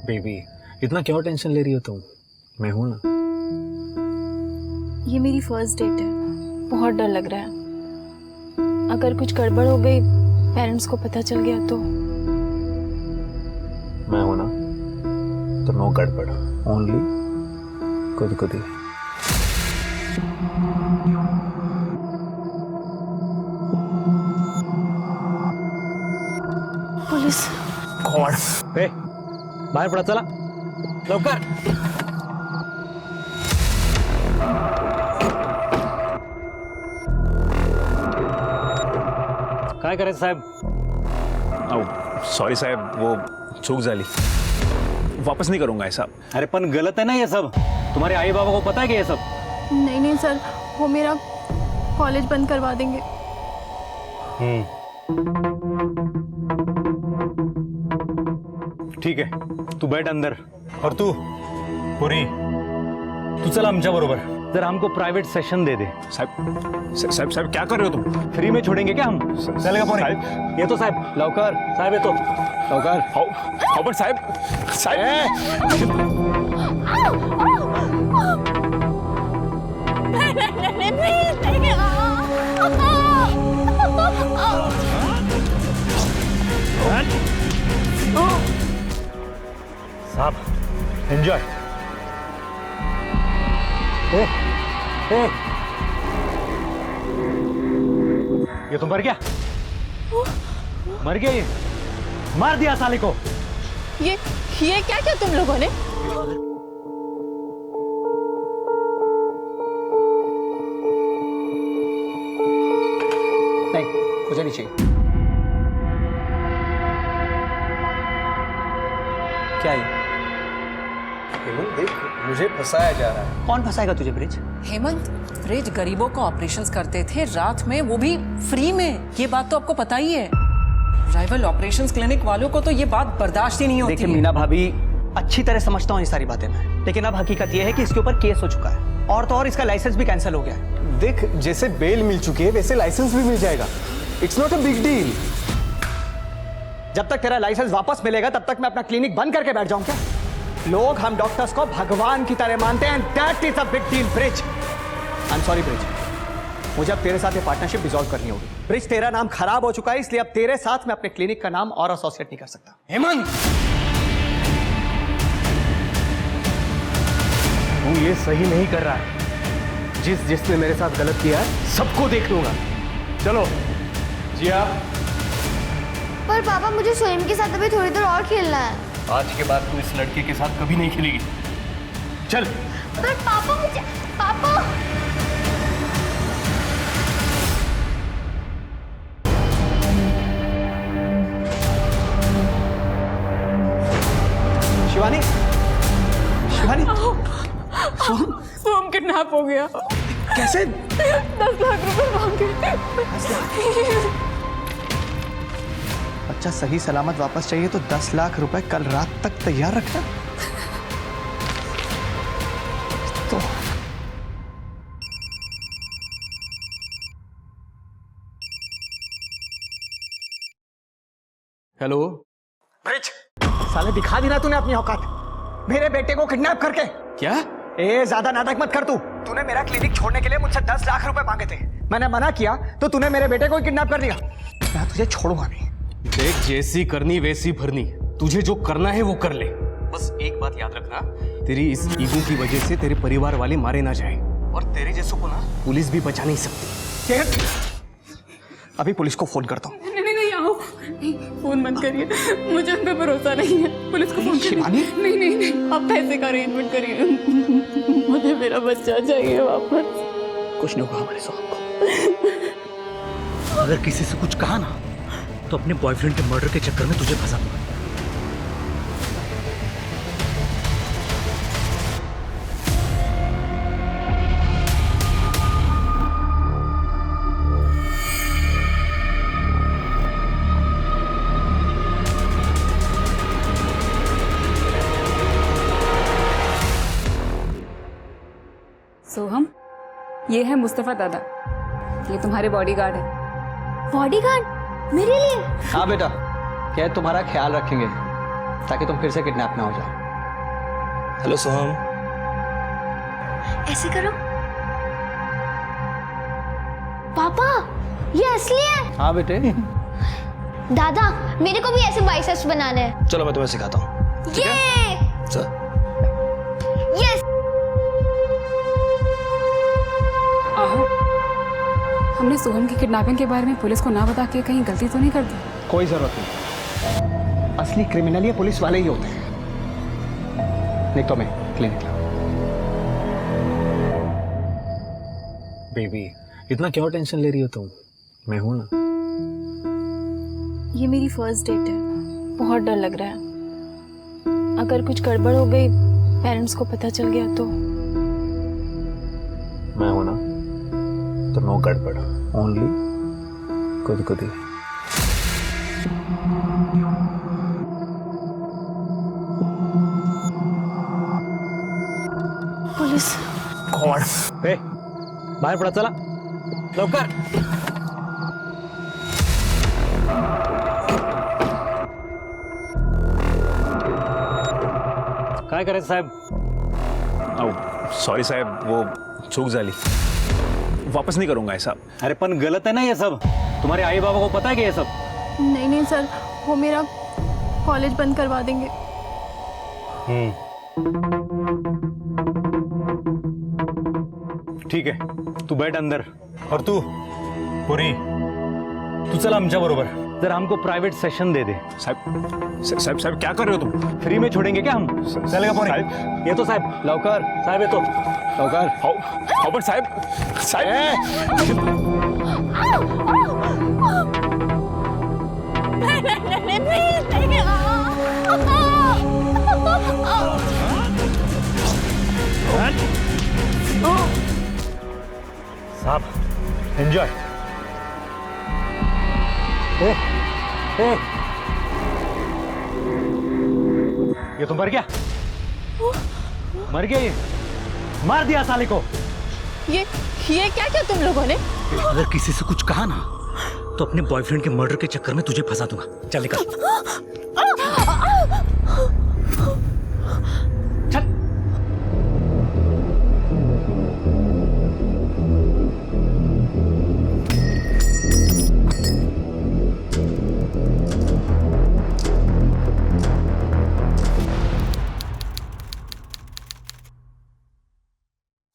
Baby इतना क्यों tension ले रही हो तुम? मैं हूं ना। ये मेरी फर्स्ट डेट है, बहुत डर लग रहा है। अगर कुछ गड़बड़ हो गई, पेरेंट्स को पता चल गया तो। मैं हूं ना, तो नो गड़बड़, ओनली खुद खुद ही। पुलिस। गॉड, ए बाहेर पडा, चला लवकर। काय करायचं साहेब? सॉरी साहेब, वो चूक झाली, वापस नहीं करूंगा ऐसा। अरे पण गलत है ना ये सब। तुम्हारे आई बाबा को पता है कि ये सब? नहीं नहीं सर, वो मेरा कॉलेज बंद करवा देंगे। ठीक है, तू बैठ अंदर। और तू पुरी, तू चल आमच्या बरोबर, जरा हमको प्राइवेट सेशन दे दे। साहेब क्या कर रहे हो तुम? फ्री में छोड़ेंगे क्या हम? चलेगा पुरी? साहेब येतो साहेब, लवकर साहेब येतो लवकर। हो पण साहेब साहब एंजॉय। ये तो मर गया, मर गया ये, मार दिया साले को। ये क्या क्या तुम लोगों ने? नहीं, मुझे नहीं चाहिए। क्या है? हेमंत देख, मुझे फंसाया जा रहा है। कौन फंसाएगा तुझे ब्रिज? हेमंत, ब्रिज गरीबों को ऑपरेशंस करते थे रात में, वो भी फ्री में। ये बात तो आपको पता ही है। राइवल ऑपरेशंस क्लिनिक वालों को तो ये बात बर्दाश्त ही नहीं होती। देखिए मीना भाभी, अच्छी तरह समझता हूँ ये सारी बातें मैं, लेकिन अब हकीकत ये है कि इसके ऊपर केस हो चुका है, और तो और इसका लाइसेंस भी कैंसिल हो गया है। देख, जैसे बेल मिल चुकी है वैसे लाइसेंस भी मिल जाएगा। It's not a big deal. जब तक तेरा लाइसेंस वापस मिलेगा तब तक मैं अपना क्लिनिक बंद करके बैठ जाऊं क्या? लोग हम डॉक्टर्स को भगवान की तरह मानते हैं, that is a big deal bridge. I am sorry bridge, मुझे अब तेरे साथ ये पार्टनरशिप डिसॉल्व करनी होगी। ब्रिज, तेरा नाम खराब हो चुका है, इसलिए अब तेरे साथ मैं अपने क्लिनिक का नाम और एसोसिएट नहीं कर सकता। हेमंत, तू ये सही नहीं कर रहा है। जिसने मेरे साथ गलत किया है सबको देख लूंगा। चलो जिया। पर पापा, मुझे स्वयं के साथ अभी थोड़ी देर और खेलना है। आज के बाद तू इस लड़के के साथ कभी नहीं खेलेगी। चल। पर पापा, मुझे पापा। शिवानी, शिवानी, सोम किडनैप हो गया। कैसे? 10 लाख रुपए मांगे। बच्चा सही सलामत वापस चाहिए तो 10 लाख रुपए कल रात तक तैयार रखना। तो हेलो ब्रिज, साले दिखा दी ना तूने अपनी औकात, मेरे बेटे को किडनैप करके। क्या? ए, ज्यादा नाटक मत कर तू। तूने मेरा क्लिनिक छोड़ने के लिए मुझसे 10 लाख रुपए मांगे थे, मैंने मना किया तो तूने मेरे बेटे को किडनैप कर लिया। मैं तुझे छोड़ूंगा नहीं। देख, जैसी करनी वैसी भरनी, तुझे जो करना है वो कर ले। बस एक बात याद रखना, तेरी इस ईगो की वजह से तेरे परिवार वाले मारे ना जाए, और तेरे जैसों को ना पुलिस भी बचा नहीं सकती। अभी पुलिस को फोन करता हूँ। नहीं आओ, फोन बंद करिए, मुझे उन पे भरोसा नहीं है। पुलिस को फोन करिए। शिवानी? नहीं, आप पैसे का अरेंजमेंट करिए, मुझे मेरा बच्चा चाहिए वापस। कुछ नहीं होगा हमारे साथ। अगर किसी से कुछ कहा ना तो अपने बॉयफ्रेंड के मर्डर के चक्कर में तुझे फंसा दूंगा। सोहम, ये है मुस्तफा दादा, ये तुम्हारे बॉडीगार्ड है। बॉडीगार्ड मेरे लिए? हाँ बेटा, क्या तुम्हारा ख्याल रखेंगे। ताकि तुम फिर से किडनैप ना हो जाओ। हेलो सोहम। ऐसे करो। पापा ये असली है। हाँ बेटे। दादा मेरे को भी ऐसे बाइसेप्स बनाने हैं। चलो मैं तुम्हें सिखाता हूँ। ये चल। यस। आहो, हमने सोहम की किडनैपिंग के बारे में पुलिस को ना बता के कहीं गलती तो नहीं कर दी? कोई जरूरत नहीं, असली क्रिमिनल ये पुलिस वाले ही होते हैं। नहीं तो मैं क्लिनिक लाऊं। बेबी इतना क्यों टेंशन ले रही हो तुम? मैं हूं ना। ये मेरी फर्स्ट डेट है, बहुत डर लग रहा है। अगर कुछ गड़बड़ हो गई, पेरेंट्स को पता चल गया तो? मैं हूं ना, तो नो गड़बड़, ओनली खुद खुद ही। पुलिस। कौन? ए, बाहर पड़ा, चला लवकर। काय करायचं साहेब? सॉरी साहब, वो चूक झाली, वापस नहीं करूंगा ऐसा। अरे पण गलत है ना ये सब। तुम्हारे आई बाबा को पता है क्या ये सब? नहीं नहीं सर, वो मेरा कॉलेज बंद करवा देंगे। ठीक है, तू बैठ अंदर। और तू पुरी, तू चल आमच्या बरोबर, जरा हमको प्राइवेट सेशन दे दे। साहब क्या कर रहे हो तुम? फ्री में छोड़ेंगे क्या हम? चलेगा पुरी? ये तो साहब लवकर साहब, ये तो लवकर। हाउ बट साहब साहब एंजॉय। ये तो मर गया, मर गया ये। मार दिया साले को। ये क्या क्या तुम लोगों ने? अगर किसी से कुछ कहा ना तो अपने बॉयफ्रेंड के मर्डर के चक्कर में तुझे फंसा दूंगा। चल निकल। चल।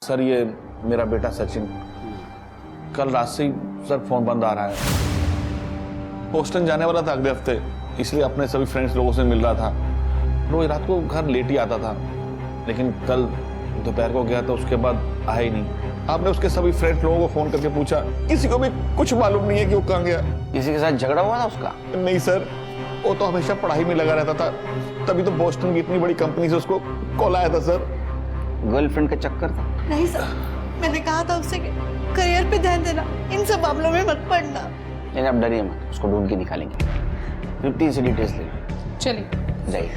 सर ये मेरा बेटा सचिन, कल रात से ही सर फोन बंद आ रहा है। बोस्टन जाने वाला था अगले हफ्ते, इसलिए अपने सभी फ्रेंड्स लोगों से मिल रहा था। रोज रात को घर लेट ही आता था, लेकिन कल दोपहर को गया तो उसके बाद आया ही नहीं। आपने उसके सभी फ्रेंड्स लोगों को फोन करके पूछा, किसी को भी कुछ मालूम नहीं है कि वो कहाँ गया। किसी के साथ झगड़ा हुआ था उसका? नहीं सर, वो तो हमेशा पढ़ाई में लगा रहता था, तभी तो बोस्टन की इतनी बड़ी कंपनी से उसको कॉल आया था सर। गर्लफ्रेंड का चक्कर था? नहीं सर, मैंने कहा था उससे कि करियर पे ध्यान देना, इन सब मामलों में मत पड़ना। नहीं आप डरिए मत, उसको ढूंढ के निकालेंगे। 15 से डिटेल्स ले लो। चलिए जाइए।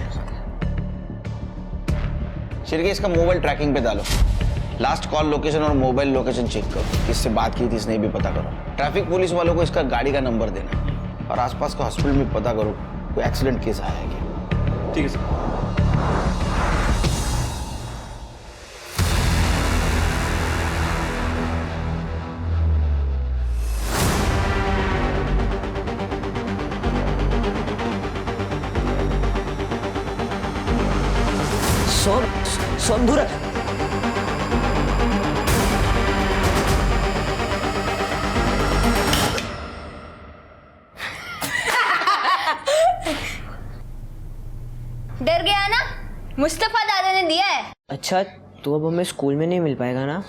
शिरके इसका मोबाइल ट्रैकिंग पे डालो, लास्ट कॉल लोकेशन और मोबाइल लोकेशन चेक करो, किससे बात की थी इसने भी पता करो। ट्रैफिक पुलिस वालों को इसका गाड़ी का नंबर देना और आसपास का हॉस्पिटल में पता करो कोई एक्सीडेंट केस आया है क्या। ठीक है सर। सोनधुर डर गया ना? मुस्तफा दादा ने दिया है। अच्छा, तो अब हमें स्कूल में नहीं मिल पाएगा ना?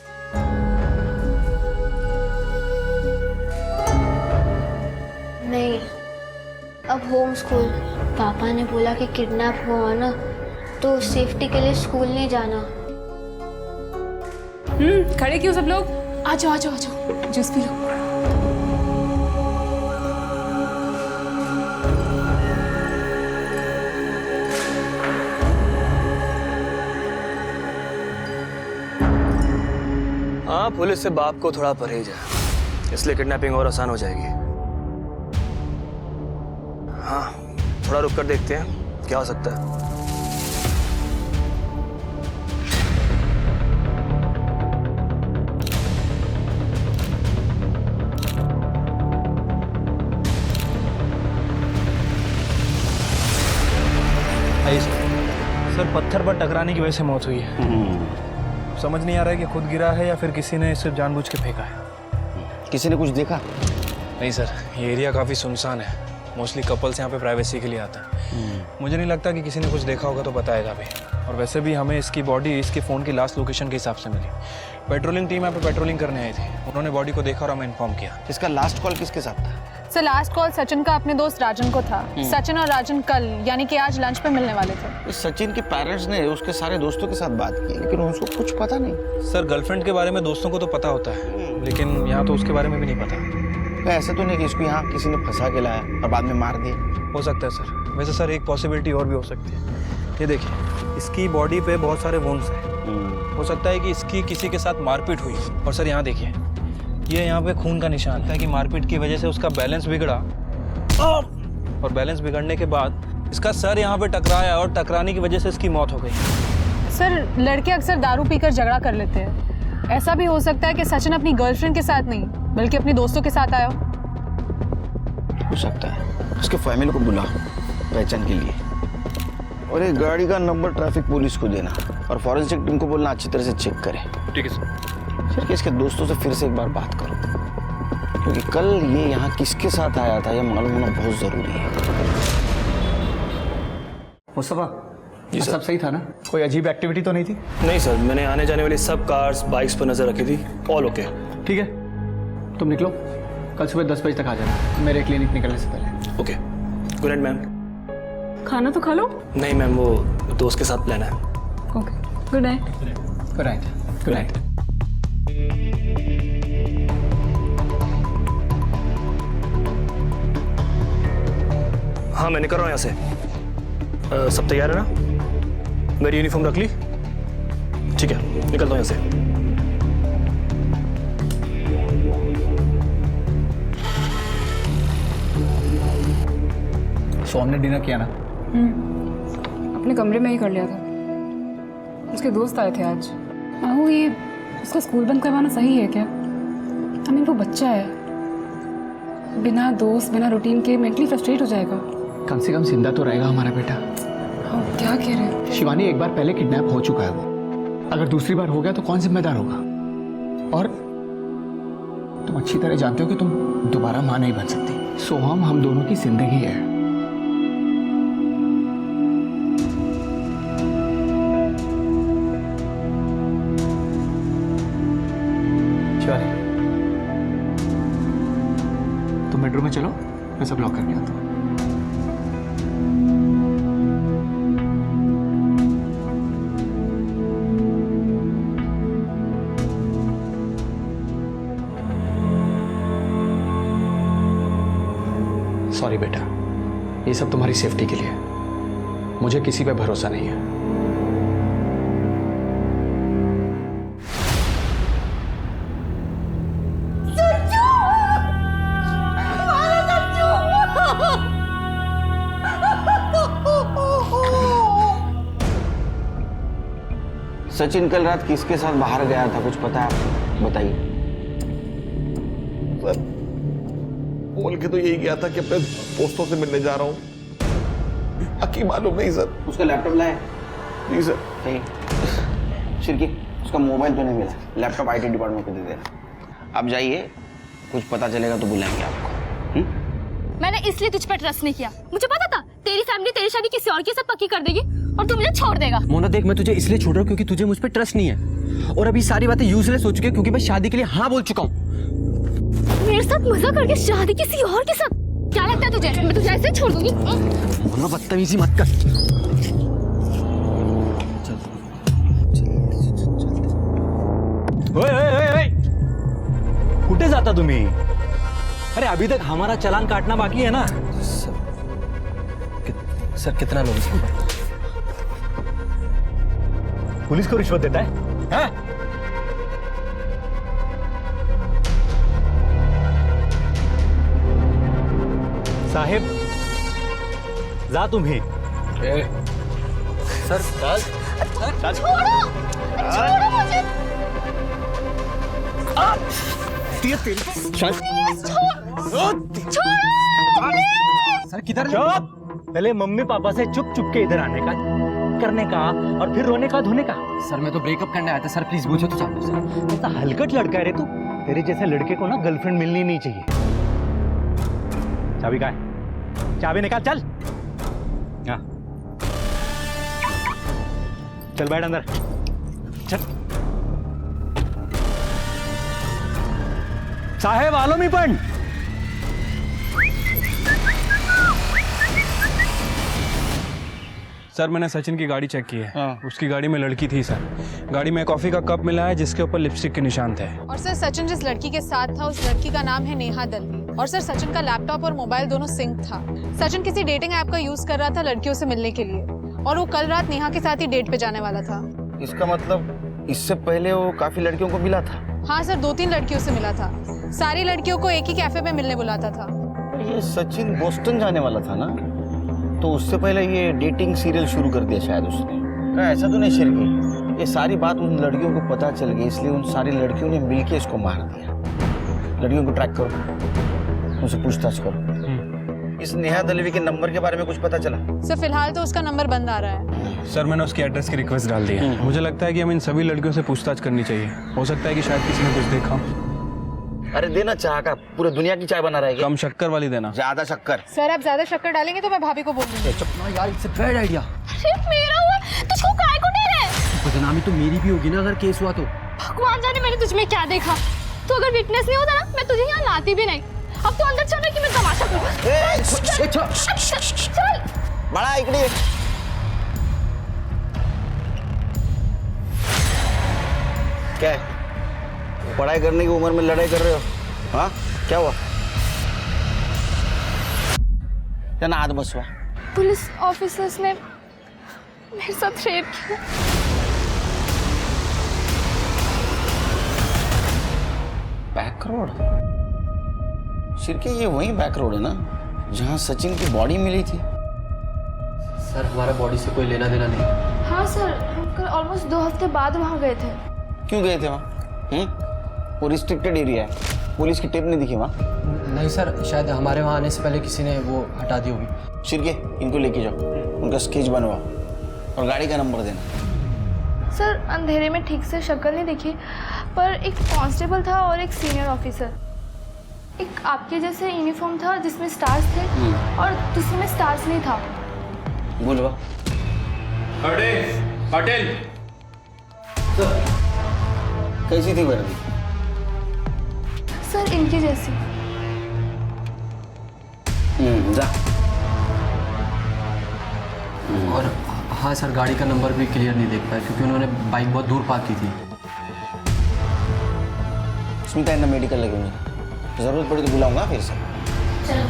नहीं, अब होम स्कूल। पापा ने बोला कि किडनैप हुआ ना तो सेफ्टी के लिए स्कूल नहीं जाना। खड़े क्यों सब लोग? आ जाओ आ जाओ आ जाओ, जूस पी लो। हाँ, पुलिस से बाप को थोड़ा परहेज है, इसलिए किडनैपिंग और आसान हो जाएगी। हाँ, थोड़ा रुक कर देखते हैं क्या हो सकता है? सर पत्थर पर टकराने की वजह से मौत हुई है। समझ नहीं आ रहा है कि खुद गिरा है या फिर किसी ने सिर्फ जानबूझ के फेंका है। किसी ने कुछ देखा? नहीं सर, ये एरिया काफ़ी सुनसान है। मोस्टली कपल्स यहाँ पे प्राइवेसी के लिए आता है। मुझे नहीं लगता कि किसी ने कुछ देखा होगा तो बताएगा भी। और वैसे भी हमें इसकी बॉडी इसके फ़ोन की लास्ट लोकेशन के हिसाब से मिली। पेट्रोलिंग टीम यहाँ पे पेट्रोलिंग करने आई थी। उन्होंने बॉडी को देखा और हमें इन्फॉर्म किया। इसका लास्ट कॉल किसके साथ था? सर लास्ट कॉल सचिन का अपने दोस्त राजन को था। सचिन और राजन कल यानी कि आज लंच पे मिलने वाले थे। इस सचिन के पेरेंट्स ने उसके सारे दोस्तों के साथ बात की, लेकिन उसको कुछ पता नहीं। सर गर्लफ्रेंड के बारे में दोस्तों को तो पता होता है, लेकिन यहाँ तो उसके बारे में भी नहीं पता। ऐसा तो नहीं कि इसको यहाँ किसी ने फंसा के लाया और बाद में मार दिया? हो सकता है सर। वैसे सर एक पॉसिबिलिटी और भी हो सकती है। ये देखिए, इसकी बॉडी पे बहुत सारे वुंड्स हैं। हो सकता है कि इसकी किसी के साथ मारपीट हुई। और सर यहाँ देखिए, ये यहाँ पे खून का निशान था कि मारपीट की वजह से उसका बैलेंस बिगड़ा और बैलेंस बिगड़ने के बाद इसका सर यहाँ पे टकराया और टकराने की वजह से इसकी मौत हो गई। सर लड़के अक्सर दारू पीकर झगड़ा कर लेते हैं। ऐसा भी हो सकता है कि सचिन अपनी गर्लफ्रेंड के साथ नहीं बल्कि अपने दोस्तों के साथ आया हो सकता है। उसके फैमिली को बुला पहचान के लिए, और एक गाड़ी का नंबर ट्रैफिक पुलिस को देना और फॉरेंसिक टीम को बोलना अच्छी तरह से चेक करे। ठीक है सर। कि इसके दोस्तों से फिर से एक बार बात करो, क्योंकि कल ये यहाँ किसके साथ आया था ये मालूम होना बहुत जरूरी है। मुस्तफा, ये सब सही था ना? कोई अजीब एक्टिविटी तो नहीं थी? नहीं सर, मैंने आने जाने वाली सब कार्स बाइक्स पर नजर रखी थी। All okay. ठीक है, तुम निकलो। कल सुबह 10 बजे तक आ जाना मेरे क्लिनिक निकलने से पहले। Okay, good night ma'am. खाना तो खा लो। नहीं मैम, वो दोस्त के साथ प्लान है। Okay, good night. Good night. Good night. हाँ मैं निकल रहा हूँ यहाँ से। सब तैयार है ना? मेरी यूनिफॉर्म रख ली? ठीक है, निकलता हूँ यहाँ से। सोम ने डिनर किया ना? अपने कमरे में ही कर लिया था। उसके दोस्त आए थे आज। आहू, ये उसका स्कूल बंद करवाना सही है क्या? आई मीन वो बच्चा है, बिना दोस्त बिना रूटीन के मेंटली फ्रस्ट्रेट हो जाएगा। कम से कम जिंदा तो रहेगा हमारा बेटा। हाँ, क्या कह रहे हैं? शिवानी, एक बार पहले किडनैप हो चुका है वो। अगर दूसरी बार हो गया तो कौन जिम्मेदार होगा? और तुम अच्छी तरह जानते हो कि तुम दोबारा मां नहीं बन सकती। सोहम हम दोनों की जिंदगी है। शिवानी, तुम बेडरूम में चलो, मैं सब लॉक करके आता हूँ। सॉरी बेटा, ये सब तुम्हारी सेफ्टी के लिए। मुझे किसी पे भरोसा नहीं है। सचिन कल रात किसके साथ बाहर गया था, कुछ पता है? बताइए। बोल के तो यही गया था कि अपने दोस्तों से मिलने जा रहा हूँ। बाकी मालूम नहीं सर। उसका लैपटॉप लाया? जी सर। नहीं सिर्की, उसका मोबाइल तो नहीं मिला। लैपटॉप आईटी डिपार्टमेंट को दे देना। आप जाइए, कुछ पता चलेगा तो बुलाएंगे आपको। मैंने इसलिए तुझ पर ट्रस्ट नहीं किया। मुझे पता था तेरी फैमिली तेरी शादी किसी और के साथ पक्की कर देगी और तू मुझे छोड़ देगा। मोना देख, मैं तुझे इसलिए छोड़ रहा हूँ क्योंकि तुझे मुझ पर ट्रस्ट नहीं है, और अभी सारी बातें यूजलेस हो चुकी है क्योंकि मैं शादी के लिए हाँ बोल चुका हूँ। मेरे साथ मजा करके शादी किसी और के साथ? क्या लगता है तुझे मैं तुझे ऐसे ही छोड़ दूंगी? मोना बदतमीजी मत कर। कुठे जाता तुम्ही? अरे अभी तक हमारा चालान काटना बाकी है ना। सर कितना लोग इसको? पुलिस को रिश्वत देता है? हाँ? साहेब जा तुम्ही, सर सर किधर पहले मम्मी पापा से चुप चुप के इधर आने का, करने का और फिर रोने का धोने का। सर मैं तो ब्रेकअप करने आया था सर, प्लीज पूछो तो चाहते सर। ऐसा हलकट लड़का है रे तू, तेरे जैसे लड़के को ना गर्लफ्रेंड मिलनी नहीं चाहिए। चाबी कहाँ है? चाबी निकाल, चल। हाँ चल बैठ अंदर, चल। साहेब आलो मी पण। सर मैंने सचिन की गाड़ी चेक की है। उसकी गाड़ी में लड़की थी सर। गाड़ी में कॉफी का कप मिला है जिसके ऊपर लिपस्टिक के निशान थे। और सर सचिन जिस लड़की के साथ था उस लड़की का नाम है नेहा दलवी। और सर सचिन का लैपटॉप और मोबाइल दोनों सिंक था। सचिन किसी डेटिंग ऐप का यूज कर रहा था लड़कियों से मिलने के लिए, और वो कल रात नेहा के साथ ही डेट पे जाने वाला था। इसका मतलब इससे पहले वो काफी लड़कियों को मिला था? हाँ सर, 2-3 लड़कियों से मिला था। सारी लड़कियों को एक ही कैफे में मिलने बुलाता था। ये सचिन बोस्टन जाने वाला था ना, तो उससे पहले ये डेटिंग सीरियल शुरू कर दिया शायद उसने। क्या ऐसा तो नहीं शिरकी? ये सारी बात उन लड़कियों को पता चल गई, इसलिए उन सारी लड़कियों ने मिलके इसको मार दिया। लड़कियों को ट्रैक करो, उनसे पूछताछ करो। इस नेहा दलवी के नंबर के बारे में कुछ पता चला? सर फिलहाल तो उसका नंबर बंद आ रहा है। सर मैंने उसकी एड्रेस की रिक्वेस्ट डाल दी है। मुझे लगता है कि हम इन सभी लड़कियों से पूछताछ करनी चाहिए। हो सकता है कि शायद किसी ने कुछ देखा। अरे देना चाह का, पूरे दुनिया की चाय बना रहा है। कम शक्कर वाली देना। ज्यादा शक्कर? सर आप ज्यादा शक्कर डालेंगे तो मैं भाभी को बोल दूंगी। यार इट्स अ बैड आइडिया। सिर्फ मेरा हुआ, तुझको काय को दे रहे? बदनामी तो मेरी भी होगी ना अगर केस हुआ तो। भगवान जाने मैंने तुझमें क्या देखा। तो अगर विटनेस नहीं होता ना मैं तुझे यहाँ लाती भी नहीं। अब तो अंदर चल कि मैं तमाशा करूँ। चल बड़ा इकड़ी। क्या है? पढ़ाई करने की उम्र में लड़ाई कर रहे हो? हाँ क्या हुआ? क्या ना हाथ बसवा? पुलिस ऑफिसर्स ने मेरे साथ रेप किया। Back road? शिरके ये वही बैक रोड है ना जहाँ सचिन की बॉडी मिली थी? सर हमारा बॉडी से कोई लेना देना नहीं। हाँ सर, हम कल ऑलमोस्ट 2 हफ्ते बाद वहाँ गए थे। क्यों गए थे वहाँ? वो रिस्ट्रिक्टेड एरिया है, पुलिस की टेप नहीं दिखी वहाँ? नहीं सर, शायद हमारे वहाँ आने से पहले किसी ने वो हटा दी होगी। शिरके इनको लेके जाओ, उनका स्केच बनवाओ और गाड़ी का नंबर देना। सर अंधेरे में ठीक से शक्ल नहीं दिखी, पर एक कांस्टेबल था और एक सीनियर ऑफिसर। एक आपके जैसे यूनिफॉर्म था जिसमें स्टार्स थे और दूसरे में स्टार्स नहीं था। बोलवा पटेल कैसी थी वर्दी? सर इनकी जैसी। जा। और हाँ सर, गाड़ी का नंबर भी क्लियर नहीं देख पाया क्योंकि उन्होंने बाइक बहुत दूर पार्क की थी। स्मिता इन्हें मेडिकल लगे हुए, जरूरत पड़ी तो बुलाऊंगा फिर से। चलो।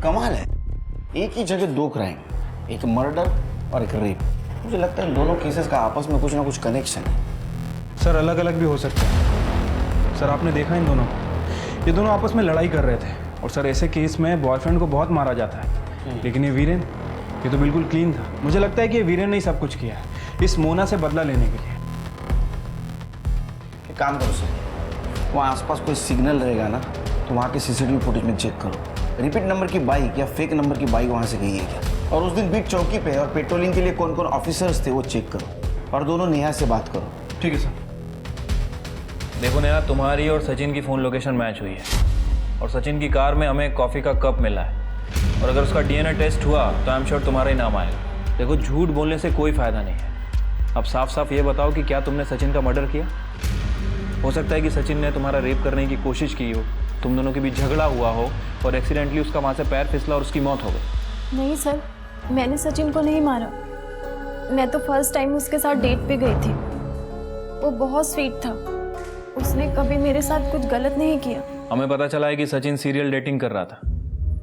कमाल है, एक ही जगह 2 क्राइम, एक मर्डर और एक रेप। मुझे लगता है दोनों केसेस का आपस में कुछ ना कुछ कनेक्शन है। सर अलग अलग भी हो सकता है। सर आपने देखा इन दोनों को, ये दोनों आपस में लड़ाई कर रहे थे। और सर ऐसे केस में बॉयफ्रेंड को बहुत मारा जाता है, लेकिन ये वीरेन, ये तो बिल्कुल क्लीन था। मुझे लगता है कि ये वीरेन ने ही सब कुछ किया है इस मोना से बदला लेने के लिए। एक काम करो सर, वहाँ आसपास कोई सिग्नल रहेगा ना तो वहाँ के सीसीटीवी फुटेज में चेक करो, रिपीट नंबर की बाइक या फेक नंबर की बाइक वहाँ से गई है क्या। और उस दिन बीट चौकी पे और पेट्रोलिंग के लिए कौन कौन ऑफिसर्स थे वो चेक करो, और दोनों नेहा से बात करो। ठीक है सर। देखो नेहा, तुम्हारी और सचिन की फ़ोन लोकेशन मैच हुई है और सचिन की कार में हमें कॉफ़ी का कप मिला है, और अगर उसका डीएनए टेस्ट हुआ तो आई एम श्योर तुम्हारा ही नाम आएगा। देखो झूठ बोलने से कोई फ़ायदा नहीं है। अब साफ साफ ये बताओ कि क्या तुमने सचिन का मर्डर किया? हो सकता है कि सचिन ने तुम्हारा रेप करने की कोशिश की हो, तुम दोनों के बीच झगड़ा हुआ हो और एक्सीडेंटली उसका वहाँ से पैर फिसला और उसकी मौत हो गई। नहीं सर, मैंने सचिन को नहीं मारा। मैं तो फर्स्ट टाइम उसके साथ डेट पे गई थी। वो बहुत स्वीट था, उसने कभी मेरे साथ कुछ गलत नहीं किया। हमें पता चला है कि सचिन सीरियल डेटिंग कर रहा था।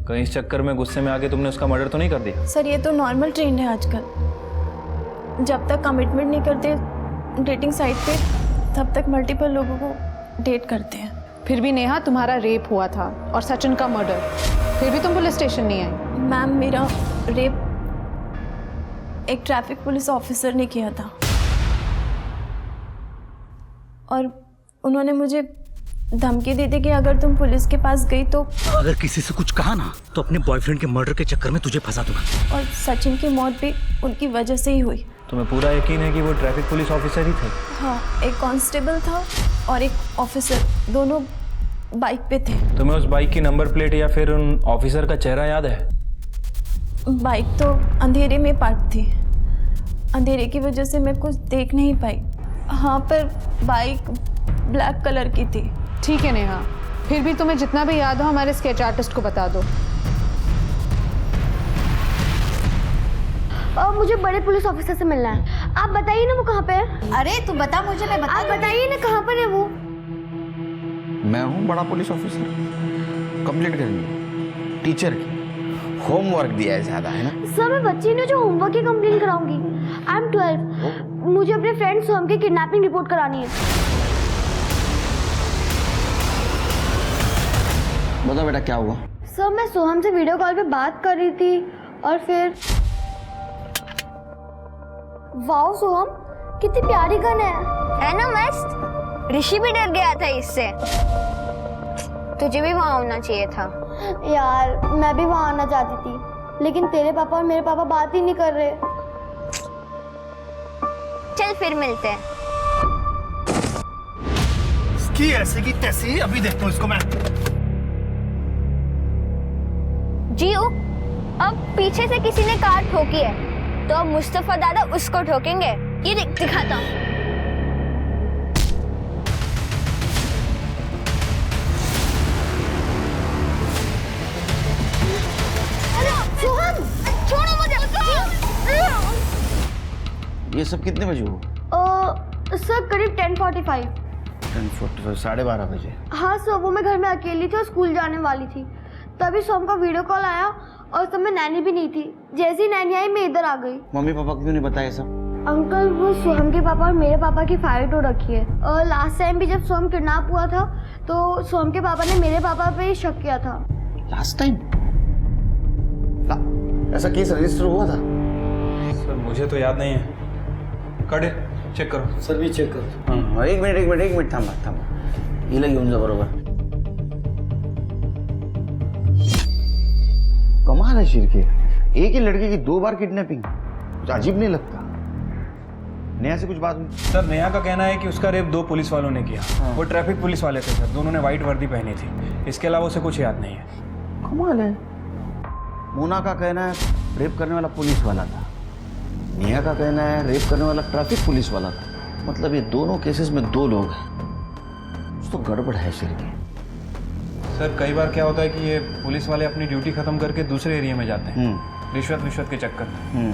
कहीं इस चक्कर में गुस्से में आके तुमने उसका मर्डर तो नहीं कर दिया? सर ये तो नॉर्मल ट्रेंड है आजकल। जब तक कमिटमेंट नहीं करते डेटिंग साइट पे, तब तक मल्टीपल लोगों को डेट करते हैं। फिर भी नेहा तुम्हारा रेप हुआ था और सचिन का मर्डर, फिर भी तुम पुलिस स्टेशन नहीं आई। मैम मेरा रेप एक ट्रैफिक पुलिस ऑफिसर ने किया था और उन्होंने मुझे धमकी दी थी कि अगर तुम पुलिस के पास गई तो अगर किसी से कुछ कहा ना तो अपने बॉयफ्रेंड के मर्डर के चक्कर में तुझे फंसा दूंगा। और सचिन की मौत भी उनकी वजह से ही हुई। तुम्हें पूरा यकीन है कि वो ट्रैफिक पुलिस ऑफिसर ही थे? हाँ, एक कांस्टेबल था और एक ऑफिसर, दोनों बाइक पे थे। तुम्हें उस बाइक की नंबर प्लेट या फिर उन ऑफिसर का चेहरा याद है? बाइक तो अंधेरे में पार्क थी, अंधेरे की वजह से मैं कुछ देख नहीं पाई। हाँ, पर बाइक ब्लैक कलर की थी। ठीक है नेहा, फिर भी तुम्हें जितना भी याद हो हमारे स्केच आर्टिस्ट को बता दो। मुझे बड़े पुलिस ऑफिसर से मिलना है। आप बताइए ना वो कहाँ पे है। अरे तू बता मुझे, मैं बता। आप बताइए ना कहाँ पर है वो। मैं हूँ बड़ा पुलिस ऑफिसर। कंप्लेंट करनी है टीचर की, होमवर्क दिया है ज़्यादा, है ना? सर मैं बच्ची ने जो होमवर्क की कंप्लेन कराऊंगी। आई एम 12, मुझे अपने फ्रेंड सोहम की किडनैपिंग रिपोर्ट करानी है। बता बेटा क्या हुआ? सर मैं सोहम से वीडियो कॉल पे बात कर रही थी और फिर वाओ सोहम कितनी प्यारी गन है ना मस्त। ऋषि भी डर गया था इससे। तुझे भी वहाँ होना चाहिए था। यार मैं भी वहाँ आना चाहती थी, लेकिन तेरे पापा और मेरे पापा बात ही नहीं कर रहे। चल फिर मिलते हैं। इसकी ऐसे की तैसी अभी देखता हूँ इसको मैं। जियो, अब पीछे से किसी ने कार ठोकी है तो अब मुस्तफा दादा उसको ठोकेंगे। ये दिखाता हूँ। सोहम, छोड़ो मुझे। ये सब कितने बजे हुआ? सर करीब 10:45। 10:45, 12:30 बजे। हाँ सर, वो मैं घर में अकेली थी और स्कूल जाने वाली थी, तभी सोहम का वीडियो कॉल आया और उस समय नैनी भी नहीं थी। जैसी नैनी आई मैं इधर आ गई। मम्मी पापा को क्यों नहीं बताया सब? अंकल वो सोहम के पापा और मेरे पापा की फाइट हो रखी है और लास्ट टाइम भी जब सोहम किडनैप हुआ था तो सोहम के पापा ने मेरे पापा पे ही शक किया था। लास्ट टाइम ऐसा केस रजिस्टर हुआ था? सर मुझे तो याद नहीं है। कड़े चेक करो। सर भी चेक करो। हाँ, एक मिनट थांबा। हिला घेऊन जा बरोबर। कमाल है शिरके, एक ही लड़के की 2 बार किडनैपिंग, कुछ अजीब नहीं लगता? नेहा से कुछ बात हुई? सर नेहा का कहना है कि उसका रेप 2 पुलिस वालों ने किया। वो ट्रैफिक पुलिस वाले थे सर, दोनों ने वाइट वर्दी पहनी थी। इसके अलावा उसे कुछ याद नहीं है। कमाल है। मोना का कहना है रेप करने वाला पुलिस वाला था, नेहा का कहना है रेप करने वाला ट्रैफिक पुलिस वाला था। मतलब ये दोनों केसेस में 2 लोग हैं। कुछ तो गड़बड़ है शिरके। सर कई बार क्या होता है कि ये पुलिस वाले अपनी ड्यूटी खत्म करके दूसरे एरिया में जाते हैं रिश्वत के चक्कर में।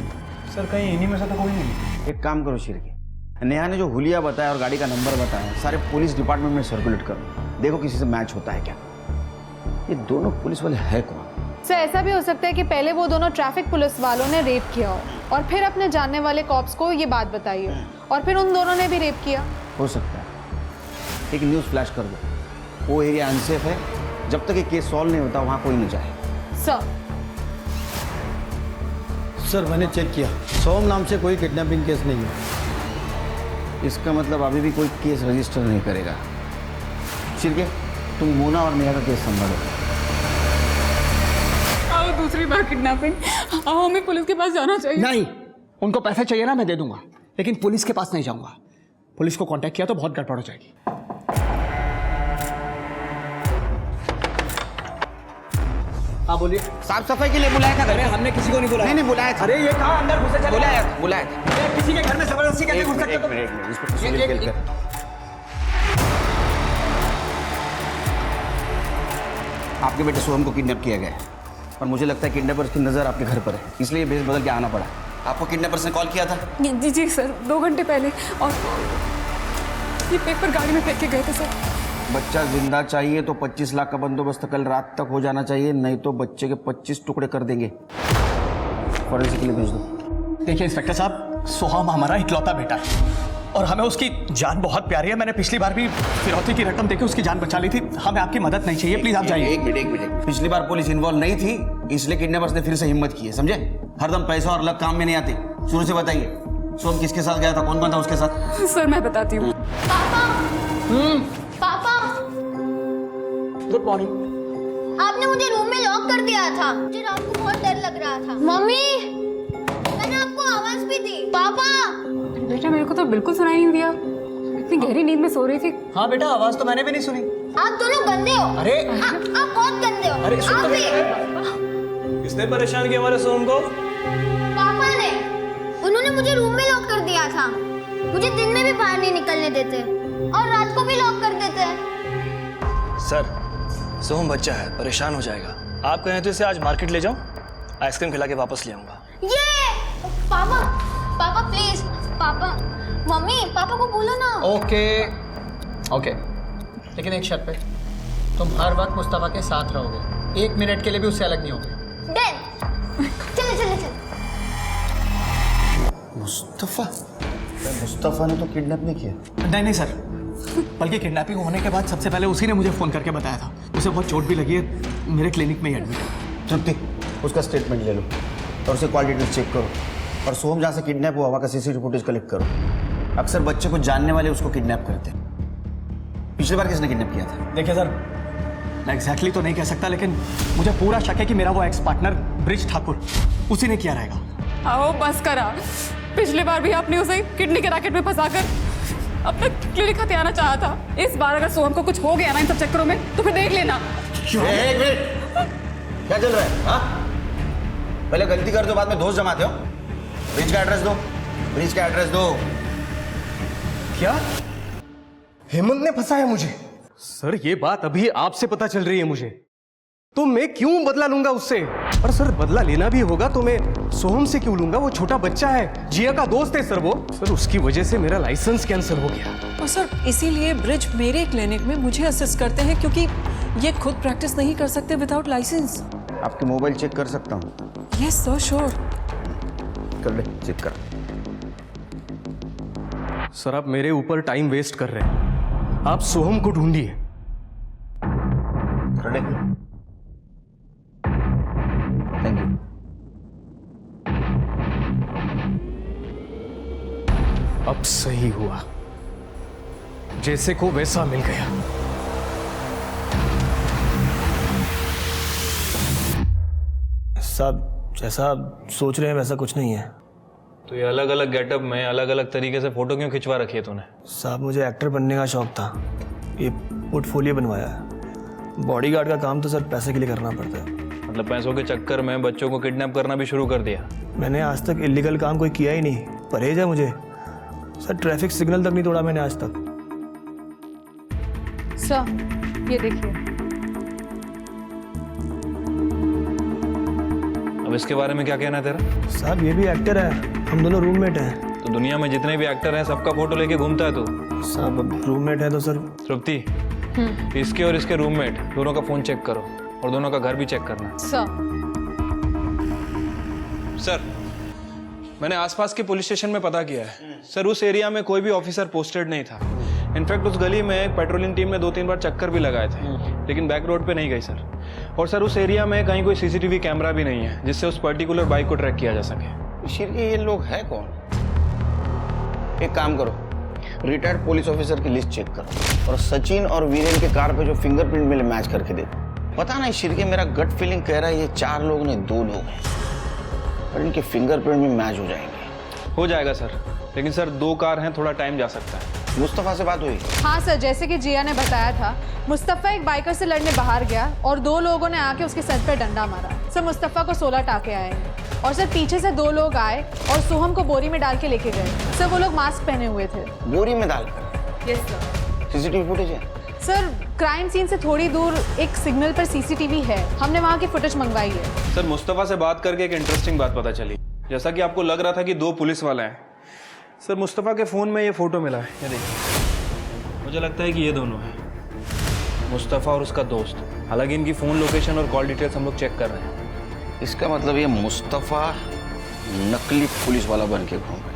सर कहीं इन्हीं में से तो कोई नहीं? एक काम करो शिरके, नेहा ने जो हुलिया बताया और गाड़ी का नंबर बताया सारे पुलिस डिपार्टमेंट में सर्कुलेट करो, देखो किसी से मैच होता है क्या। ये दोनों पुलिस वाले है कौन? सर ऐसा भी हो सकता है कि पहले वो दोनों ट्रैफिक पुलिस वालों ने रेप किया हो और फिर अपने जानने वाले कॉप्स को ये बात बताई हो और फिर उन दोनों ने भी रेप किया। हो सकता है। एक न्यूज़ फ्लैश कर दो, वो एरिया अनसेफ है, जब तक ये केस सॉल्व नहीं होता वहाँ कोई नहीं जाए। सर मैंने चेक किया, सोहम नाम से कोई किडनैपिंग केस नहीं है। इसका मतलब अभी भी कोई केस रजिस्टर नहीं करेगा। शिरके तुम मोना और नेहा का केस संभालो। आओ दूसरी बार किडनैपिंग, आओ हमें पुलिस के पास जाना चाहिए। नहीं, उनको पैसे चाहिए ना, मैं दे दूंगा, लेकिन पुलिस के पास नहीं जाऊंगा। पुलिस को कांटेक्ट किया तो बहुत गड़बड़ हो जाएगी। हाँ बोलिए। साफ सफाई के लिए बुलाया था? अरे हमने किसी को नहीं बुलाया। नहीं बुलाया था। अरे ये कहाँ अंदर घुसे चले? बुलाया था। किसी के घर में जबरदस्ती कैसे घुस सकते? एक मिनट इसको सुनील कर। आपके बेटे सोहम को किडनैप किया गया है और मुझे लगता है किडनैपर्स की नज़र आपके घर पर है, इसलिए भेस बदल के आना पड़ा। आपको किडनैपर्स ने कॉल किया था? जी सर, 2 घंटे पहले, और ये पेपर गाड़ी में फेंक के गए थे सर। बच्चा जिंदा चाहिए तो 25 लाख का बंदोबस्त कल रात तक हो जाना चाहिए, नहीं तो बच्चे के 25 टुकड़े कर देंगे। फॉरेंसिक के लिए भेज दो। देखिए इंस्पेक्टर साहब, सोहम हमारा इकलौता बेटा है और हमें उसकी जान बहुत प्यारी है। मैंने पिछली बार भी फिरौती की रकम देके उसकी जान बचा ली थी। हमें आपकी मदद नहीं चाहिए, प्लीज आप जाइए। एक मिनट। पिछली बार पुलिस इन्वॉल्व नहीं थी, इसलिए किडनैपर्स ने फिर से हिम्मत की है, समझे? हरदम पैसा और लक काम में नहीं आते। शुरू से बताइए, सोम किसके साथ गया था, कौन कौन था उसके साथ? सर मैं बताती हूँ। पापा गुड मॉर्निंग। आपने मुझे रूम में लॉक कर दिया था। मुझे रात को बहुत डर लग रहा था। मम्मी, मैंने आपको आवाज भी दी। पापा। बेटा मेरे को तो बिल्कुल सुनाई नहीं दिया, इतनी गहरी नींद में सो रही थी। हाँ बेटा, आवाज तो मैंने भी नहीं सुनी। आप दोनों गंदे हो। अरे आप बहुत गंदे हो। अरे सुन आप तो भी। किसने परेशान किया हमारे सोम को? पापा ने। उन्होंने मुझे रूम में लॉक कर दिया था। मुझे दिन में भी बाहर नहीं निकलने देते और रात को भी लॉक कर देते। सर, सोहम बच्चा है, परेशान हो जाएगा। आप कहें तो इसे आज मार्केट ले जाओ, आइसक्रीम खिला के वापस ले आऊंगा। ये पापा, पापा प्लीज, पापा, मम्मी, पापा को बोलो ना। ओके, लेकिन एक शर्त पे, तुम हर वक्त मुस्तफा के साथ रहोगे, 1 मिनट के लिए भी उससे अलग नहीं होगे। डन। चलो। मुस्तफा ने तो किडनैप नहीं किया। नहीं सर, बल्कि किडनैपिंग होने के बाद सबसे पहले उसी ने मुझे फोन करके बताया था। उसे बहुत चोट भी लगी है, मेरे क्लिनिक में ही एडमिट है। तृप्ति, उसका स्टेटमेंट ले लो और उसे कॉल डिटेल्स चेक करो, और सोम जहाँ से किडनैप हुआ वहाँ का सीसीटीवी फुटेज कलेक्ट करो। अक्सर बच्चे को जानने वाले उसको किडनैप करते हैं। पिछली बार किसने किडनैप किया था? देखिए सर, मैं एग्जैक्टली तो नहीं कह सकता, लेकिन मुझे पूरा शक है कि मेरा वो एक्स पार्टनर ब्रिज ठाकुर उसी ने किया रहेगा। आओ बस करा, पिछली बार भी आपने उसे किडनी के रैकेट में फंसाकर अपना क्लिनिक हथियाना चाहा था। इस बार अगर सोहम को कुछ हो गया ना इन सब चक्करों में तो फिर देख लेना। एक मिनट, क्या चल रहा है? हाँ, पहले गलती कर दो, बाद में दोस्त जमाते हो। ब्रिज का एड्रेस दो। क्या हेमंत ने फंसाया मुझे? सर ये बात अभी आपसे पता चल रही है मुझे, तो मैं क्यों बदला लूंगा उससे? और सर बदला लेना भी होगा तो मैं सोहम से क्यों लूंगा? वो छोटा बच्चा है, जिया का दोस्त है सर वो। सर उसकी वजह से मेरा लाइसेंस कैंसिल हो गया। और सर इसीलिए ब्रिज मेरे क्लिनिक में मुझे असिस्ट करते हैं, क्योंकि ये खुद प्रैक्टिस नहीं कर सकते विदाउट लाइसेंस। आपके मोबाइल चेक कर सकता हूँ? Yes sir, sure. कर ले, चेक कर। सर आप मेरे ऊपर टाइम वेस्ट कर रहे हैं, आप सोहम को ढूंढिए। कर ले। Thank you. अब सही हुआ, जैसे को वैसा मिल गया। साहब, जैसा आप सोच रहे हैं वैसा कुछ नहीं है। तो ये अलग अलग गेटअप में अलग अलग तरीके से फोटो क्यों खिंचवा रखी है तूने? साहब मुझे एक्टर बनने का शौक था, ये पोर्टफोलियो बनवाया है। बॉडीगार्ड का काम तो सर पैसे के लिए करना पड़ता है। मतलब पैसों के चक्कर में बच्चों को किडनैप करना भी शुरू कर दिया? मैंने आज तक इलीगल काम कोई किया ही नहीं, परहेज है मुझे। सर ट्रैफिक सिग्नल तक नहीं तोड़ा मैंने आज तक। सर ये देखिए। अब इसके बारे में क्या कहना है तेरा? साहब ये भी एक्टर है, हम दोनों रूममेट हैं। तो दुनिया में जितने भी एक्टर हैं सबका फोटो लेके घूमता है तू? साहब अब रूममेट है तो सर। तृप्ति, इसके और इसके रूममेट दोनों का फोन चेक करो और दोनों का घर भी चेक करना। सर मैंने आसपास के पुलिस स्टेशन में पता किया है सर, उस एरिया में कोई भी ऑफिसर पोस्टेड नहीं था। इनफैक्ट उस गली में एक पेट्रोलिंग टीम ने 2-3 बार चक्कर भी लगाए थे, लेकिन बैक रोड पे नहीं गई सर। और सर उस एरिया में कहीं कोई सीसीटीवी कैमरा भी नहीं है जिससे उस पर्टिकुलर बाइक को ट्रैक किया जा सके। शिर के ये लोग हैं कौन? एक काम करो, रिटायर्ड पुलिस ऑफिसर की लिस्ट चेक करो और सचिन और वीरेन के कार पे जो फिंगरप्रिंट मिले मैच करके देखो। पता नहीं शिर के, मेरा गट फीलिंग कह रहा है ये 4 लोग नहीं 2 लोग हैं, और इनके फिंगरप्रिंट भी मैच हो जाएंगे। हो जाएगा सर, लेकिन सर 2 कार हैं, थोड़ा टाइम जा सकता है। मुस्तफा से बात हुई? हाँ सर, जैसे कि जिया ने बताया था, मुस्तफा एक बाइकर से लड़ने बाहर गया और 2 लोगों ने आके उसके सर पे डंडा मारा। सर मुस्तफा को 16 टाके आए और सर पीछे से 2 लोग आए और सोहम को बोरी में डाल के लेके गए। सर वो लोग मास्क पहने हुए थे। बोरी में डालकर? Yes sir. सीसीटीवी फुटेज है? सर क्राइम सीन से थोड़ी दूर एक सिग्नल पर सीसीटीवी है, हमने वहाँ की फुटेज मंगवाई है। सर मुस्तफा से बात करके एक इंटरेस्टिंग बात पता चली। जैसा कि आपको लग रहा था कि 2 पुलिस वाले हैं, सर मुस्तफा के फ़ोन में ये फ़ोटो मिला है, ये देखिए। मुझे लगता है कि ये दोनों हैं, मुस्तफा और उसका दोस्त। हालांकि इनकी फ़ोन लोकेशन और कॉल डिटेल्स हम लोग चेक कर रहे हैं। इसका मतलब ये मुस्तफा नकली पुलिस वाला बन के घूम रहा है।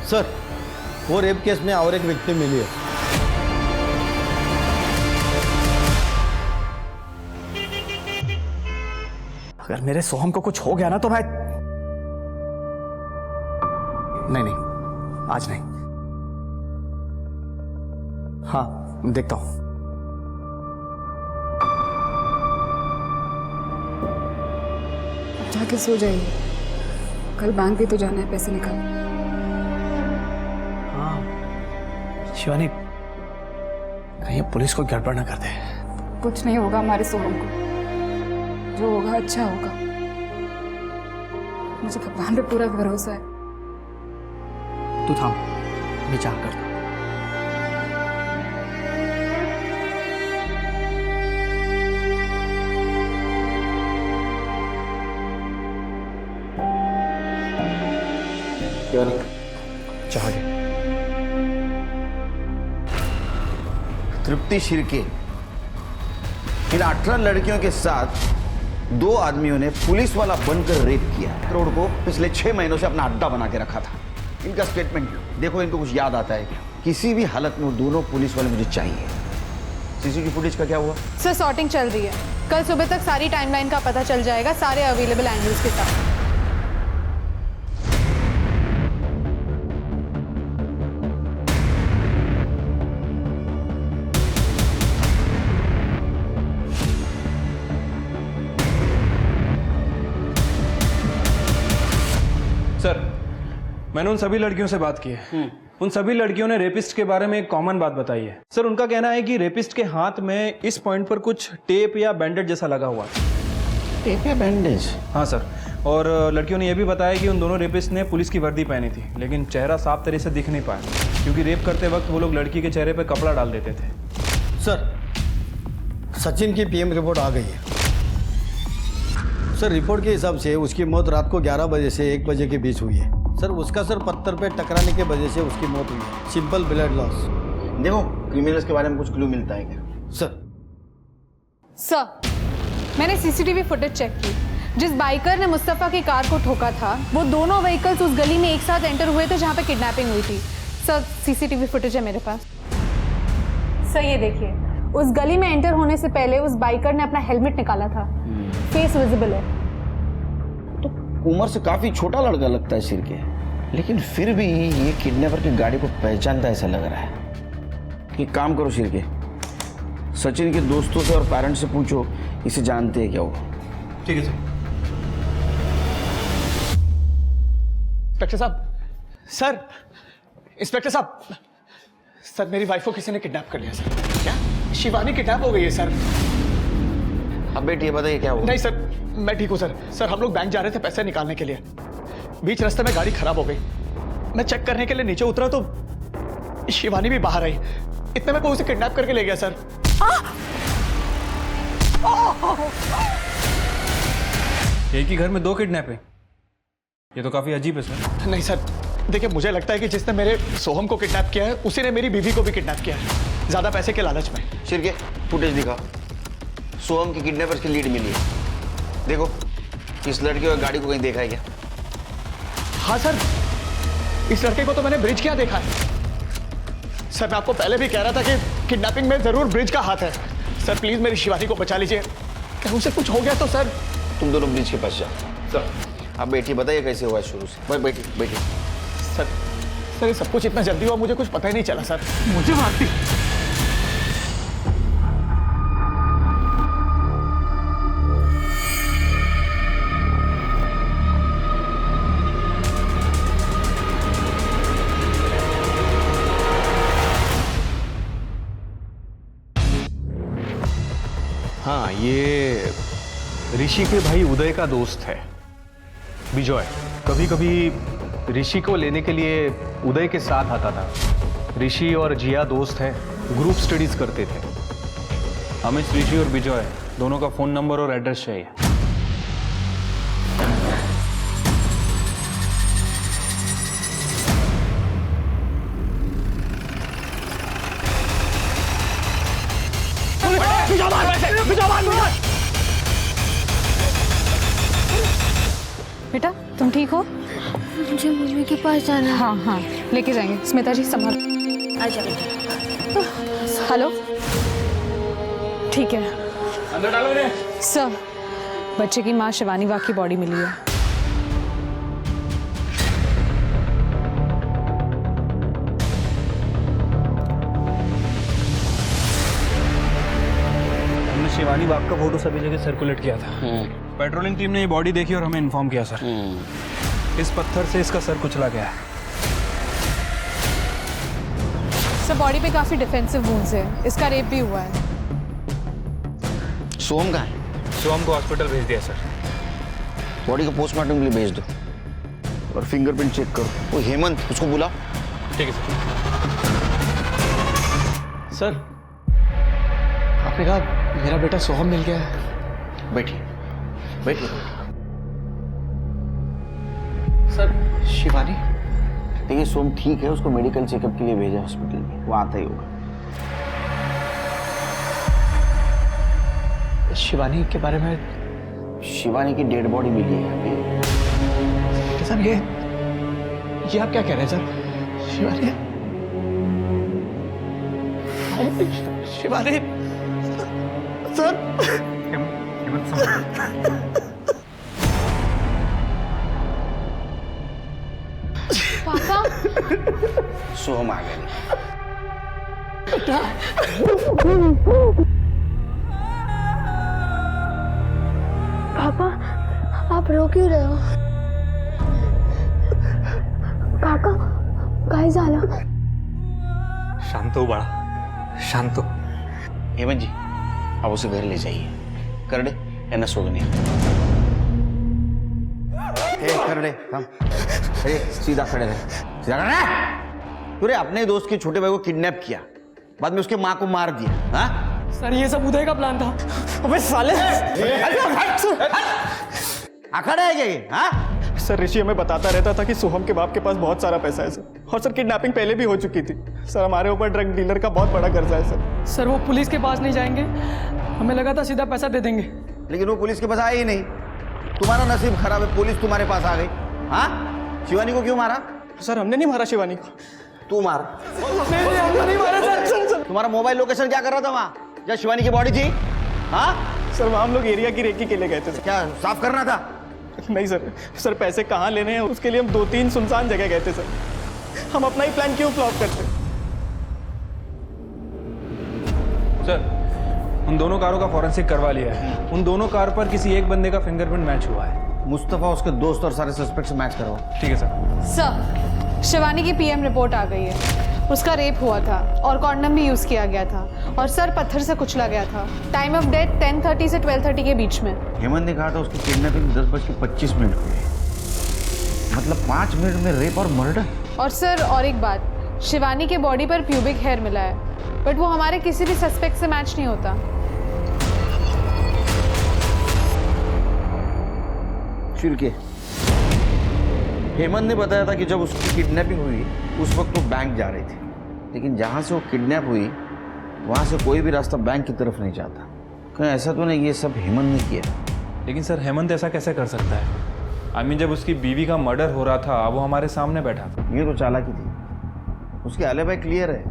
सर वो रेप केस में और एक व्यक्ति मिली है। अगर मेरे सोहम को कुछ हो गया ना तो मैं नहीं, आज नहीं। हाँ, देखता हूं। जाके सो जाइए, कल बैंक भी तो जाना है पैसे निकाल। हाँ शिवानी, कहीं पुलिस को गड़बड़ ना कर दे। कुछ नहीं होगा हमारे सोहम को, जो होगा अच्छा होगा। मुझे भगवान पे पूरा भरोसा है। तू थाम, मैं चाह कर। चाह गए। तृप्ति शिर्के, इन 18 लड़कियों के साथ 2 आदमियों ने पुलिस वाला बनकर रेप किया। करोड़ को पिछले 6 महीनों से अपना अड्डा बना के रखा था। इनका स्टेटमेंट देखो, इनको कुछ याद आता है क्या? किसी भी हालत में वो दोनों पुलिस वाले मुझे चाहिए। सीसीटीवी फुटेज का क्या हुआ? सर सॉर्टिंग चल रही है, कल सुबह तक सारी टाइमलाइन का पता चल जाएगा, सारे अवेलेबल एंगल्स के साथ। सर, मैंने उन सभी लड़कियों से बात की है। उन सभी लड़कियों ने रेपिस्ट के बारे में एक कॉमन बात बताई है। सर, उनका कहना है कि रेपिस्ट के हाथ में इस पॉइंट पर कुछ टेप या बैंडेज जैसा लगा हुआ है। टेप या बैंडेज? हाँ सर, और लड़कियों ने यह भी बताया कि उन दोनों रेपिस्ट ने पुलिस की वर्दी पहनी थी, लेकिन चेहरा साफ तरह से दिख नहीं पाया, क्योंकि रेप करते वक्त वो लोग लड़की के चेहरे पर कपड़ा डाल देते थे। सर, सचिन की पीएम रिपोर्ट आ गई है। सर, रिपोर्ट के हिसाब से उसकी मौत रात को 11 बजे से 1 बजे के बीच हुई है। सर, उसका सर पत्थर पे टकराने की वजह से उसकी मौत हुई है। Simple blood loss. देखो, क्रिमिनल्स के बारे में कुछ क्लू मिलता है क्या? सर, मैंने सीसीटीवी फुटेज चेक की। जिस बाइकर ने मुस्तफ़ा की कार को ठोका था, वो दोनों व्हीकल्स उस गली में एक साथ एंटर हुए थे जहाँ पे किडनैपिंग हुई थी। सर, सीसीटीवी फुटेज है मेरे पास। सर, ये देखिए, उस गली में एंटर होने से पहले उस बाइकर ने अपना हेलमेट निकाला था। फेस विजिबल है। तो उम्र से काफी छोटा लड़का लगता है शिर्के, लेकिन फिर भी ये किडनैपर की गाड़ी को पहचानता ऐसा लग रहा है। एक काम करो शिर्के, सचिन के दोस्तों से और पेरेंट्स से पूछो, इसे जानते हैं क्या वो। ठीक है सर। इंस्पेक्टर साहब, सर, इंस्पेक्टर साहब, सर, मेरी वाइफ को किसी ने किडनैप कर लिया सर। क्या? शिवानी किडनैप हो गई है सर। अब बेटी बताइए क्या हुआ? नहीं सर, मैं ठीक हूँ सर। सर, हम लोग बैंक जा रहे थे पैसे निकालने के लिए, बीच रास्ते में गाड़ी खराब हो गई। मैं चेक करने के लिए नीचे उतरा तो शिवानी भी बाहर आई। इतने में कोई उसे किडनैप करके ले गया सर। एक ही घर में 2 किडनैपिंग, ये तो काफी अजीब है सर। नहीं सर, देखिए, मुझे लगता है कि जिसने मेरे सोहम को किडनैप किया है उसी ने मेरी बीवी को भी किडनैप किया है, ज्यादा पैसे के लालच में। शिर्के, फुटेज दिखा। सोहम की किडनैपर्स की लीड मिली है। देखो, इस लड़के और गाड़ी को कहीं देखा है क्या? हाँ सर, इस लड़के को तो मैंने ब्रिज क्या देखा है। सर, मैं आपको पहले भी कह रहा था कि किडनैपिंग में जरूर ब्रिज का हाथ है। सर, प्लीज मेरी शिवानी को बचा लीजिए, कहीं उसे कुछ हो गया तो सर। तुम दोनों ब्रिज के पास जाओ। सर, आप बैठिए, बताइए कैसे हुआ शुरू से। बैठिए। सर, ये सब कुछ इतना जल्दी हुआ, मुझे कुछ पता ही नहीं चला सर। मुझे मारती। हाँ, ये ऋषि के भाई उदय का दोस्त है विजय। कभी कभी ऋषि को लेने के लिए उदय के साथ आता था। ऋषि और जिया दोस्त हैं, ग्रुप स्टडीज करते थे। हमें ऋषि और विजय दोनों का फोन नंबर और एड्रेस चाहिए। बेटा, तुम ठीक हो? मुझे मम्मी के पास जाना है। हाँ हाँ लेके जाएंगे। स्मिता जी संभाल। हेलो ठीक है अंदर डालो इन्हें। सर, बच्चे की माँ शिवानी वाघ की बॉडी मिली है। हमने शिवानी बाग का फोटो सभी जगह सर्कुलेट किया था। पेट्रोलिंग टीम ने ये बॉडी देखी और हमें इन्फॉर्म किया सर। इस पत्थर से इसका सर कुचला गया है। सर बॉडी पे काफी डिफेंसिव वुंड्स है, इसका रेप भी हुआ है। सोहम कहाँ है? सोहम को हॉस्पिटल भेज दिया सर। बॉडी को पोस्टमार्टम के लिए भेज दो और फिंगरप्रिंट चेक करो। वो हेमंत, उसको बुला। ठीक है सर। सर आपने कहा मेरा बेटा सोहम मिल गया है। बैठिए बैठिए। सर शिवानी? देखिए सोहम ठीक है, उसको मेडिकल चेकअप के लिए भेजा हॉस्पिटल में, वो आता ही होगा। शिवानी के बारे में? शिवानी की डेड बॉडी मिली है अभी। सर ये आप क्या कह रहे हैं सर? शिवानी शिवानी सर। पापा सोहम आ गया। पापा आप रो क्यों रहे हो? काका काय झालं? शांत हो बाळा, शांत हो। हेमंत जी आप उसे घर ले जाइए। करडे यांना सोडून या। करडे थांब। अरे सीधा खड़े रहे, सीधा खड़े रहे। तूने अपने दोस्त के छोटे भाई को किडनैप किया, बाद में उसके माँ को मार दिया। हाँ सर ये सब उदय का प्लान था। अबे साले अखाड़ा है क्या ये? हाँ सर ऋषि हमें बताता रहता था कि सोहम के बाप के पास बहुत सारा पैसा है सर, और सर किडनैपिंग पहले भी हो चुकी थी सर। हमारे ऊपर ड्रग डीलर का बहुत बड़ा कर्जा है सर। सर वो पुलिस के पास नहीं जाएंगे, हमें लगा था सीधा पैसा दे देंगे। लेकिन वो पुलिस के पास आए ही नहीं। तुम्हारा नसीब खराब है, पुलिस तुम्हारे पास आ गई। हाँ शिवानी को क्यों मारा? सर हमने नहीं मारा शिवानी को। तू मार। हमने नहीं मारा सर। तुम्हारा मोबाइल लोकेशन क्या कर रहा था वहाँ जहाँ शिवानी की बॉडी थी? हाँ सर वहाँ हम लोग एरिया की रेकी के लिए गए थे सर। क्या साफ करना था? नहीं सर, सर पैसे कहाँ लेने हैं उसके लिए हम 2-3 सुनसान जगह गए थे सर। हम अपना ही प्लान क्यों फ्लॉप करते? सर उन दोनों कारों का फॉरेंसिक करवा लिया है। उन दोनों कार पर किसी एक बंदे का फिंगरप्रिंट मैच हुआ है। मुस्तफा उसके दोस्त और सारे सस्पेक्ट से मैच करवाओ। ठीक है सर। सर शिवानी की पीएम रिपोर्ट आ गई है। उसका रेप हुआ था और कॉन्डम भी यूज किया गया था, और सर पत्थर से कुचला गया था। टाइम ऑफ डेथ 10:30 से 12:30 के बीच में। हेमंत ने कहा था उसकी किडनैपिंग 10:25 हुई, मतलब 5 मिनट में रेप और मर्डर। और सर और एक बात, शिवानी के बॉडी पर प्यूबिक हेयर मिला है, बट वो हमारे किसी भी सस्पेक्ट से मैच नहीं होता। फिर के हेमंत ने बताया था कि जब उसकी किडनैपिंग हुई उस वक्त वो बैंक जा रही थी, लेकिन जहाँ से वो किडनैप हुई वहाँ से कोई भी रास्ता बैंक की तरफ नहीं जाता। कहीं ऐसा तो नहीं ये सब हेमंत ने किया? लेकिन सर हेमंत ऐसा कैसे कर सकता है? आई मीन जब उसकी बीवी का मर्डर हो रहा था वो हमारे सामने बैठा था। ये तो चालाकी थी। उसके एलिबाई क्लियर है,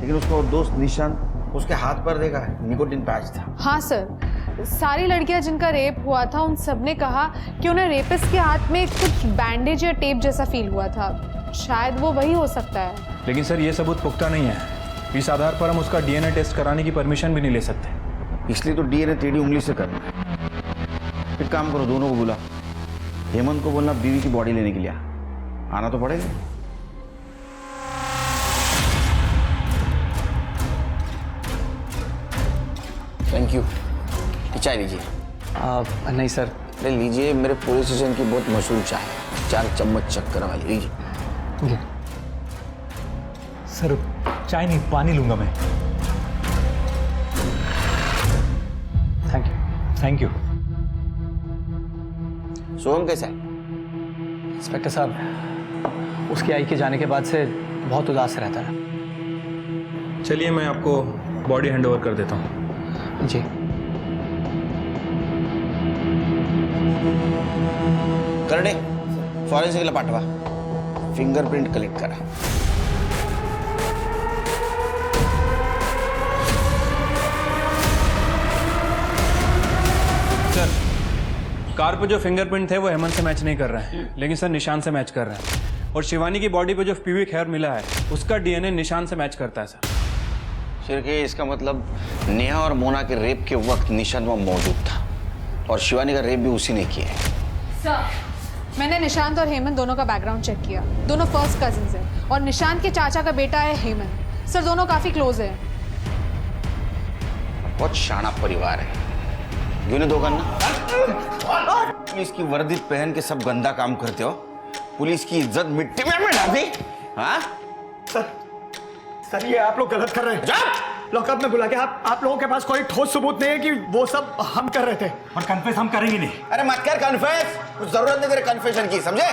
लेकिन उसका दोस्त निशांत उसके हाथ पर देखा है निकोटिन पैच था। हाँ सर, सारी लड़कियां जिनका रेप हुआ था उन सब ने कहा कि उन्हें रेपिस्ट के हाथ में कुछ बैंडेज या टेप जैसा फील हुआ था। शायद वो वही हो सकता है। लेकिन सर ये सबूत पुख्ता नहीं है। इस आधार पर हम उसका डीएनए टेस्ट कराने की परमिशन भी नहीं ले सकते। इसलिए तो डीएनए टेढ़ी उंगली से करना। एक काम करो, दोनों को बुला। हेमंत को बोलना बीवी की बॉडी लेने के लिए आना तो पड़ेगा। Thank you. चाय लीजिए। नहीं सर। ले लीजिए, मेरे पुलिस स्टेशन की बहुत मशहूर चाय, 4 चम्मच शक्कर वाली। लीजिए। सर चाय नहीं, पानी लूंगा मैं। Thank you. सोहम कैसा है? इंस्पेक्टर साहब, उसकी आई के जाने के बाद से बहुत उदास रहता है। चलिए मैं आपको बॉडी हैंड ओवर कर देता हूँ। जी। करडे फॉरेन्सिकला पाठवा, फिंगरप्रिंट कलेक्ट करा. सर, कार पे जो फिंगरप्रिंट थे वो हेमंत से मैच नहीं कर रहे हैं, लेकिन सर निशान से मैच कर रहे हैं. और शिवानी की बॉडी पे जो प्यूबिक हेयर मिला है उसका डीएनए निशान से मैच करता है सर. शिरके, इसका मतलब नेहा और मोना के रेप के वक्त निशान वहाँ मौजूद था और शिवानी का रेप भी उसी ने किया है. सर, मैंने निशांत और हेमंत दोनों का बैकग्राउंड चेक किया. दोनों फर्स्ट कजिन्स हैं और निशांत के चाचा का बेटा है हेमंत. सर, दोनों काफी क्लोज हैं. बहुत शाना परिवार है. क्यों नहीं दो करना? पुलिस की वर्दी पहन के सब गंदा काम करते हो. पुलिस की इज्जत मिट्टी में मिला दी. हाँ सर, ये आप लोग गलत कर रहे हैं. लॉकअप में बुला के आप लोगों के पास कोई ठोस सबूत नहीं है कि वो सब हम कर रहे थे. और कन्फेस हम करेंगे नहीं. अरे मत कर कन्फेस, कुछ जरूरत नहीं तेरे कन्फेशन की, समझे?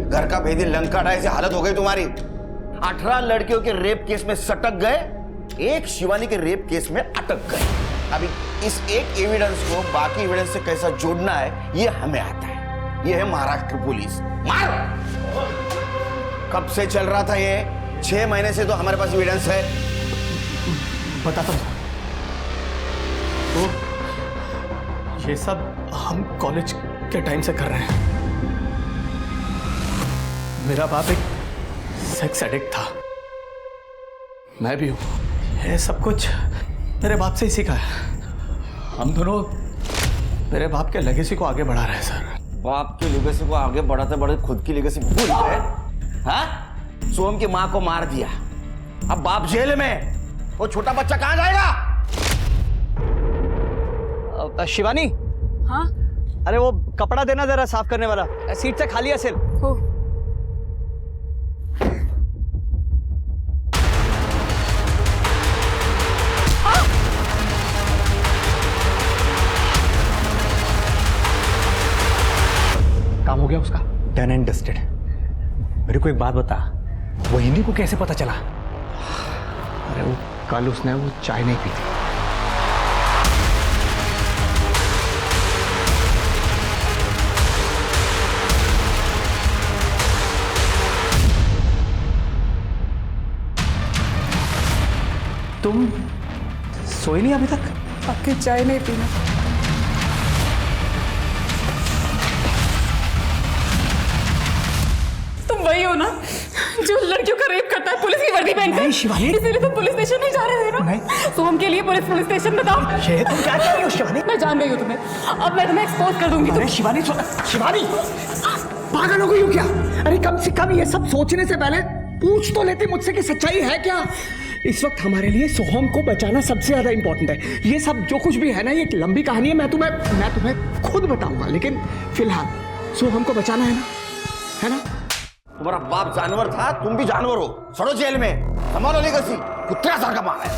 घर का भेदी लंका ढाई से हालत हो गई तुम्हारी. 18 लड़कियों के रेप केस में सटक गए, एक शिवानी के रेप केस में अटक गए. अभी इस एक एविडेंस को बाकी एविडेंस से कैसा जोड़ना है ये हमें आता है. ये है महाराष्ट्र पुलिस. मार! कब से चल रहा था ये? 6 महीने से तो हमारे पास एविडेंस है. बताता हूँ. तो ये सब हम कॉलेज के टाइम से कर रहे हैं. मेरा बाप एक सेक्स एडिक्ट था, मैं भी हूं. ये सब कुछ मेरे बाप से ही सीखा है. हम दोनों मेरे बाप के लेगेसी को आगे बढ़ा रहे हैं सर. बाप की लेगेसी को आगे बढ़ाते बढ़ाते खुद की लेगेसी भूल गए. हाँ, सोहम की मां को मार दिया, अब बाप जेल में, वो छोटा बच्चा कहां जाएगा? शिवानी. हाँ? अरे वो कपड़ा देना जरा, साफ करने वाला. सीट से खाली है सिल. हो. काम हो गया उसका. Done and dusted. मेरे को एक बात बता, वो हिंदी को कैसे पता चला? अरे वो कल उसने वो चाय नहीं पी थी. तुम सोई नहीं अभी तक? आपकी चाय नहीं पीना. तुम वही हो ना जो लड़कियों का रेप करता है पुलिस की वर्दी पहनकर? नहीं शिवानी. इसीलिए तुम पुलिस स्टेशन नहीं जा रहे थे ना? नहीं. तो हम के लिए पुलिस स्टेशन बताओ. ये तुम क्या कर रही हो शिवानी? मैं जान गई हूँ तुम्हें. अब मैं तुम्हें एक्सपोज कर दूंगी. अरे शिवानी, शिवानी, पागल हो गई हो क्या? अरे कम से कम ये सब सोचने से पहले पूछ तो लेते मुझसे कि सच्चाई है क्या. इस वक्त हमारे लिए सोहम को बचाना सबसे ज्यादा इंपॉर्टेंट है. ये सब जो कुछ भी है ना, ये एक लंबी कहानी है. मैं तुम्हें खुद बताऊंगा, लेकिन फिलहाल सोहम को बचाना है ना, है ना? तुम्हारा बाप जानवर था, तुम भी जानवर हो. सड़ो जेल में. संभालो लेगेसी, कुत्ते सारखा माल है.